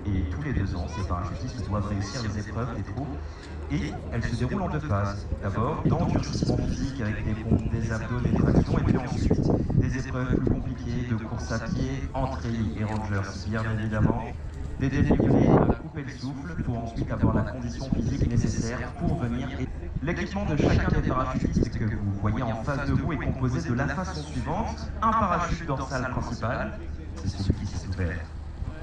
Et tous les 2 ans, ces parachutistes doivent réussir les épreuves des trous et elles se déroulent en 2 phases. D'abord, d'endurcissement physique avec des pompes, des abdos, des tractions, et puis ensuite des épreuves plus compliquées de course à pied entre Ellie et Rangers, bien évidemment, des dénivelés à couper le souffle pour ensuite avoir la condition physique nécessaire pour venir. L'équipement de chacun des parachutistes que vous voyez en face de vous est composé de la façon suivante: un parachute dorsal principal, c'est celui qui s'est ouvert,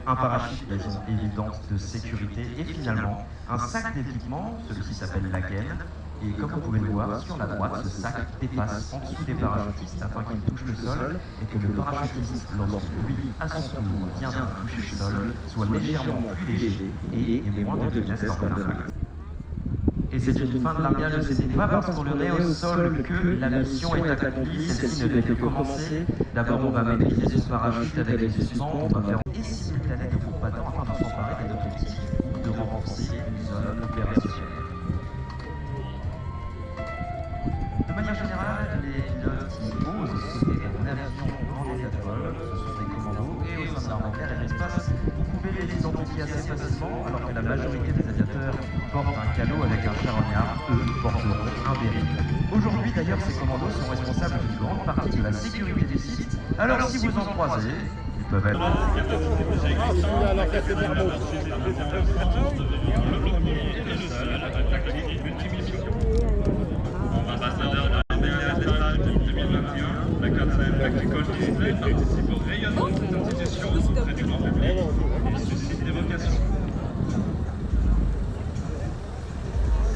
un parachute raison évidente de sécurité et finalement un sac d'équipement, celui-ci s'appelle la gaine. Et comme vous pouvez le voir sur la droite, ce sac dépasse en dessous des parachutistes afin qu'il touche le sol et que le parachutiste, lorsque lui, à son tour, vient de toucher le sol, soit légèrement plus léger et ait moins de vitesse lors de l'impact. Et c'est une fin de largage, ce n'est pas parce qu'on le met au sol que la mission est accomplie, celle-ci ne fait que commencer. D'abord, on va maîtriser son parachute avec les suspens, on va faire et simultané de groupe battant afin de s'emparer d'un objectif ou de renforcer une zone opérationnelle. De manière générale, les pilotes qui osent sauter en avion dans les atoles, ce sont des commandos, et au sein de l'armée de l'air et de l'espace, vous pouvez les identifier assez facilement, alors que la majorité des aviateurs portent un calot avec un charognard, eux porteront un béret. Aujourd'hui d'ailleurs, ces commandos sont responsables d'une grande partie de la sécurité du site, alors si vous en croisez, ils peuvent être... Ambassadeur de la BASF 2021, la 4e Tactical Display participe au rayonnement de cette institution auprès du grand public et suscite des vocations.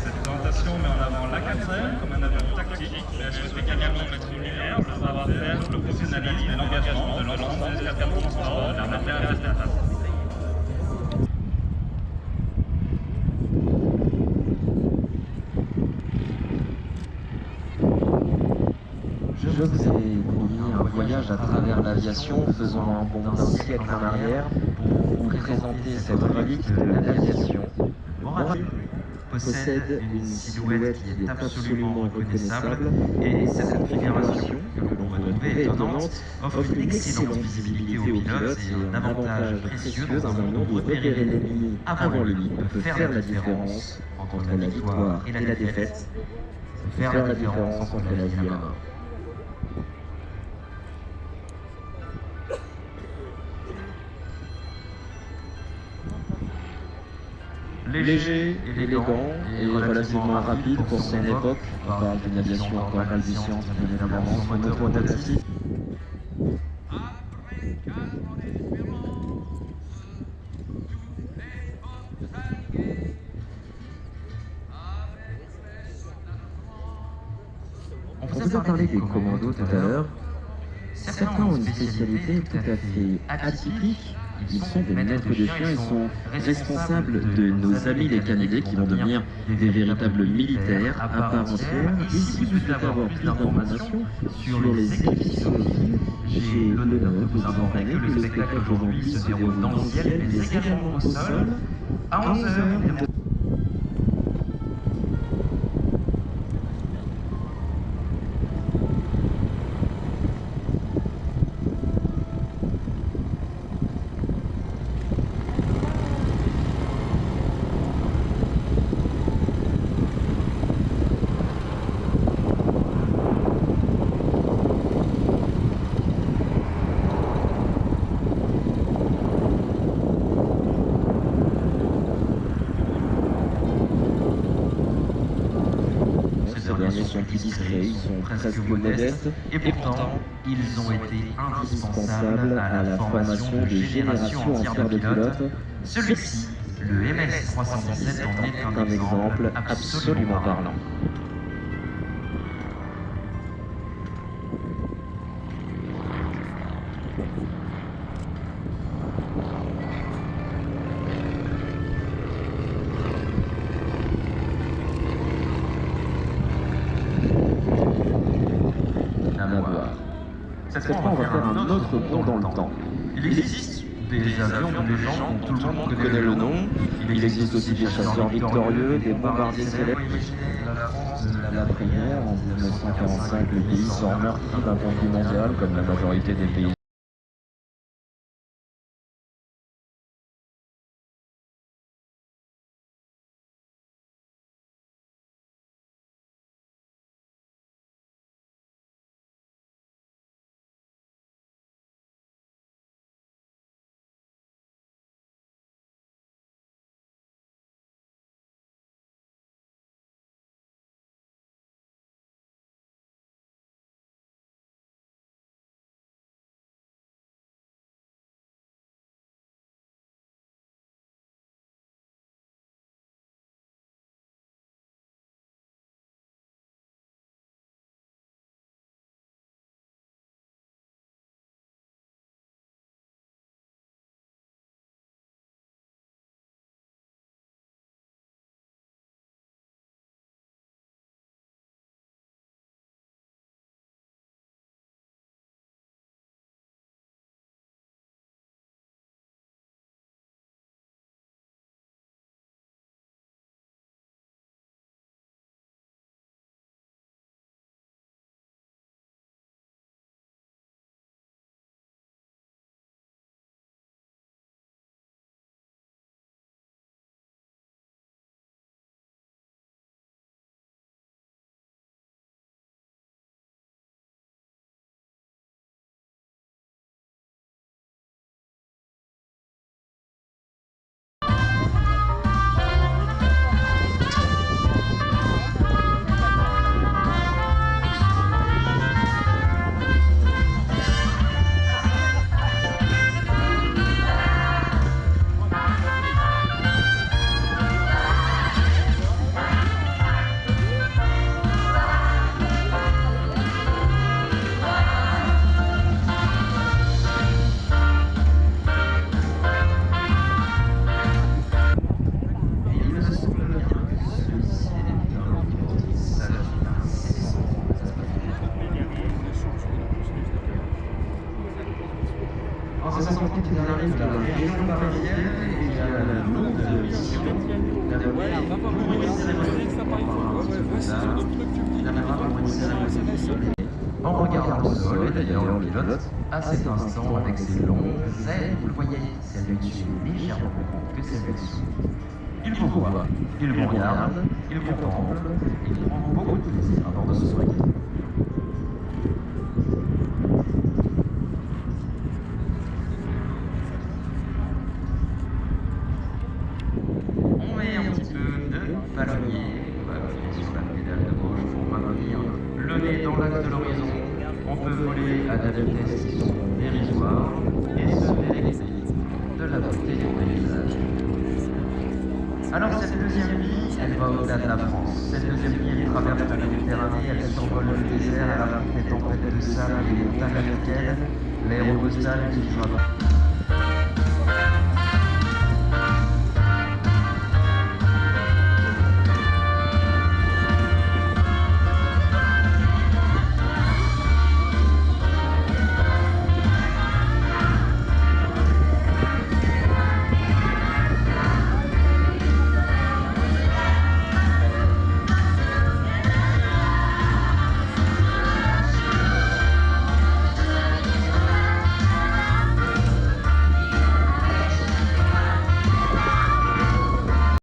Cette présentation met en avant la 4e comme un avion tactique, mais elle souhaite également mettre en lumière le savoir-faire, le professionnalisme et l'engagement de l'ensemble des escadrons de transport de l'armée de l'air et de l'espace. Je vous ai promis un voyage à travers l'aviation, faisant un bond d'un siècle en arrière pour vous présenter cette relique de l'aviation. Morad possède une silhouette qui est absolument reconnaissable et cette configuration, que l'on peut trouver étonnante, offre une excellente visibilité aux pilotes et un avantage précieux dans un monde où repérer l'ennemi avant lui peut faire la différence entre la victoire et la défaite, peut faire la différence entre la vie et la mort. Léger, élégant et relativement rapide pour son époque. On parle d'une aviation encore balbutiante, bien évidemment, son moteur rotatif. On vous a parlé des commandos tout à l'heure. Certains ont une spécialité tout à fait atypique. Ils sont des maîtres de chiens, ils sont responsables de nos amis les canidés qui vont devenir des véritables militaires à part entière. Et si vous souhaitez avoir plus d'informations sur les équipes, j'ai l'honneur de vous informer que le spectacle aujourd'hui se déroule dans le ciel, mais également au sol, à 11 h. Ils sont plus discrets, ils sont presque modestes, et pourtant, ils ont été indispensables à la formation de générations entières de pilotes. Celui-ci, le MS-317, en est un exemple absolument parlant. Cette fois, on va faire un autre bond dans le temps. Il existe des avions de légende dont tout le monde connaît le nom. Il existe aussi des chasseurs victorieux, des bombardiers célèbres. La France de la prière, en 1945, le pays sort meurtri d'un conflit mondial, comme la majorité des pays c'est sans compter qu'ils arrivent de la région parisienne et qu'il y a la longue mission d'amener pour une cérémonie. En regardant le sol, et d'ailleurs le pilote, à cet instant, avec ses longues ailes, vous le voyez, celle du dessus légèrement plus grande que celle du dessous. Il vous voit, il vous regarde, il vous contemple, il prend beaucoup de plaisir à bord de ce soleil. On met un petit peu de palonnier, on va appuyer sur la pédale de gauche pour maintenir le nez dans l'axe de l'horizon. On peut voler à des vitesses qui sont dérisoires et se délecter de la beauté du paysage. Alors cette deuxième vie, elle va au-delà de la France. Cette deuxième vie, elle traverse la Méditerranée, elle survole le désert, elle affronte les tempêtes de sable et les montagnes africaines. L'aérocostal utilisera